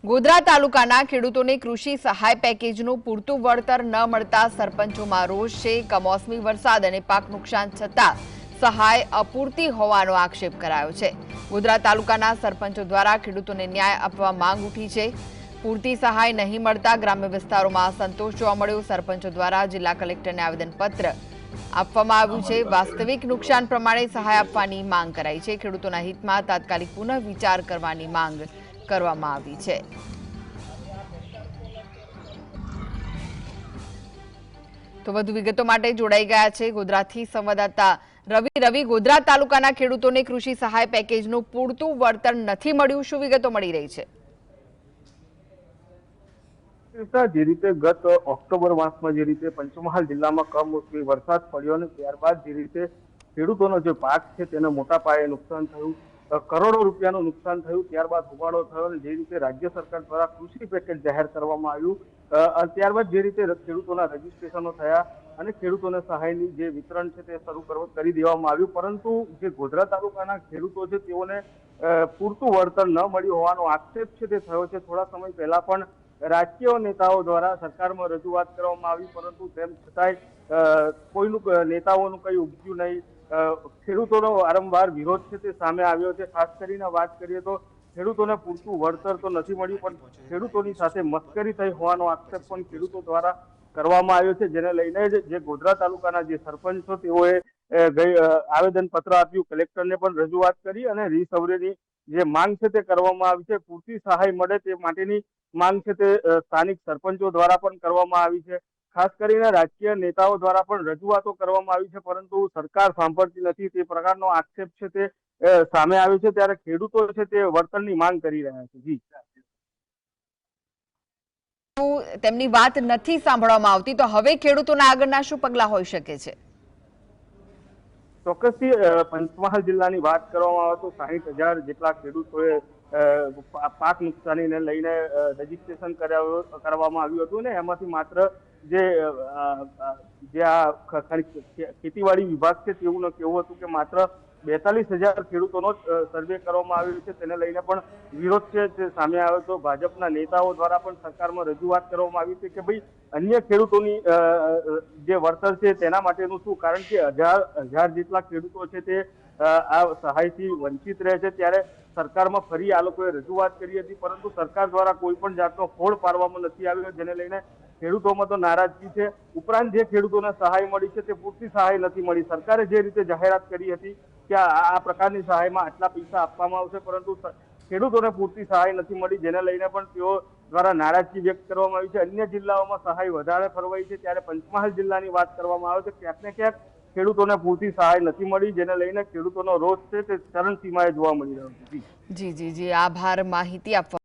ગોધરા તાલુકાના ખેડૂતોને કૃષિ સહાય પેકેજનું પૂરતું વળતર ન મળતા સરપંચોમાં રોષ છે। કમોસમી વરસાદ અને પાક નુકસાન છતાં સહાય અપૂરતી હોવાનો આક્ષેપ કરાયો છે। ગોધરા તાલુકાના સરપંચો દ્વારા ખેડૂતોને ન્યાય આપવા માંગ ઉઠી છે। પૂરતી સહાય નહીં મળતા ગ્રામ્ય વિસ્તારોમાં અસંતોષ જોવા મળ્યો। સરપંચો દ્વારા જિલ્લા કલેક્ટરને આવેદનપત્ર આપવામાં આવ્યું છે। વાસ્તવિક નુકસાન પ્રમાણે સહાય આપવાની માંગ કરાઈ છે। ખેડૂતોના હિતમાં તાત્કાલિક પુનઃ વિચાર કરવાની માંગ કરવામાં આવી છે। તો વધુ વિગતો માટે જોડાઈ ગયા છે ગોધરાથી સંવાદદાતા રવિ। ગોધરા તાલુકાના ખેડૂતોને કૃષિ સહાય પેકેજનું પૂરતું વળતર નથી મળ્યું, શું વિગતો મળી રહી છે? જે રીતે ગત ઓક્ટોબર માસમાં જે રીતે પંચમહાલ જિલ્લામાં કમોસમી વરસાદ પડ્યો અને ત્યારબાદ જે રીતે ખેડૂતોનો જે પાક છે તેને મોટા પાયે નુકસાન થયું, કરોડો રૂપિયાનું નુકસાન થયું, ત્યારબાદ હોબાળો થયો અને જે રીતે રાજ્ય સરકાર દ્વારા કૃષિ પેકેજ જાહેર કરવામાં આવ્યું, ત્યારબાદ જે રીતે ખેડૂતોના રજીસ્ટ્રેશનો થયા અને ખેડૂતોને સહાયની જે વિતરણ છે તે શરૂ કરી દેવામાં આવ્યું, પરંતુ જે ગોધરા તાલુકાના ખેડૂતો છે તેઓને પૂરતું વળતર ન મળ્યું હોવાનો આક્ષેપ છે તે થયો છે। થોડા સમય પહેલા પણ રાજકીય નેતાઓ દ્વારા સરકારમાં રજૂઆત કરવામાં આવી, પરંતુ તેમ છતાંય કોઈનું નેતાઓનું કંઈ ઉપજ્યું નહીં। ખેડૂતોનો વારંવાર વિરોધ છે તે સામે આવ્યો છે। ખાસ કરીને વાત કરીએ તો ખેડૂતોને પૂરતું વળતર તો નથી મળ્યું, પણ ખેડૂતોની સાથે મસ્કરી થઈ હોવાનો આક્ષેપ પણ ખેડૂતો દ્વારા કરવામાં આવ્યો છે, જેને લઈને જે ગોધરા તાલુકાના જે સરપંચો તેઓએ આવેદન પત્ર આપ્યું, કલેક્ટરને પણ રજૂઆત કરી અને રીસર્વેની જે માંગ છે તે કરવામાં આવી છે। પૂરતી સહાય મળે તે માટેની માંગ છે તે સ્થાનિક સરપંચો દ્વારા પણ કરવામાં આવી છે। ખાસ કરીને રાજકીય નેતાઓ દ્વારા પણ રજૂઆતો કરવામાં આવી છે, પરંતુ સરકાર સાંભળતી નથી તે પ્રકારનો આક્ષેપ છે તે સામે આવ્યો છે। ત્યારે ખેડૂતો છે તે વળતરની માંગ કરી રહ્યા છે। જી, તેમની વાત નથી સાંભળવામાં આવતી, તો હવે ખેડૂતોના આગળના શું પગલાં હોઈ શકે છે? ચોક્કસથી પંચમહાલ જિલ્લાની વાત કરવામાં આવે તો 60,000 જેટલા ખેડૂતોએ પાક નુકસાનીને લઈને રજીસ્ટ્રેશન કરવામાં આવ્યું હતું, ને એમાંથી માત્ર જે આ ખેતીવાડી વિભાગ છે તેવું કેવું હતું કે માત્ર 42,000 ખેડૂતોનો સર્વે કરવામાં આવ્યો છે। તેને લઈને પણ વિરોધ છે તે સામે આવ્યો હતો। ભાજપના નેતાઓ દ્વારા પણ સરકારમાં રજૂઆત કરવામાં આવી છે કે ભાઈ અન્ય ખેડૂતોની જે વળતર છે તેના માટેનું શું, કારણ કે હજાર જેટલા ખેડૂતો છે તે આ સહાયથી વંચિત રહે છે। ત્યારે સરકારમાં ફરી આ લોકોએ રજૂઆત કરી હતી, પરંતુ સરકાર દ્વારા કોઈ પણ જાતનો ફોડ પાડવામાં નથી આવ્યો, જેને લઈને ખેડૂતોમાં તો નારાજગી છે। ઉપરાંત જે ખેડૂતોને સહાય મળી છે તે પૂરતી સહાય નથી મળી। સરકારે જે રીતે જાહેરાત કરી હતી કે આ પ્રકારની સહાયમાં આટલા પૈસા આપવામાં આવશે, પરંતુ ખેડૂતોને પૂરતી સહાય નથી મળી, જેને લઈને પણ તેઓ દ્વારા નારાજગી વ્યક્ત કરવામાં આવી છે। અન્ય જિલ્લાઓમાં સહાય વધારે ફરવાઈ છે, ત્યારે પંચમહાલ જિલ્લાની વાત કરવામાં આવે તો ક્યાંક ને ક્યાંક ખેડૂતોને પૂરતી સહાય નથી મળી, જેને લઈને ખેડૂતોનો રોષ છે તે ચરમસીમાએ જોવા મળી રહ્યો છે। જી, આભાર માહિતી આપવા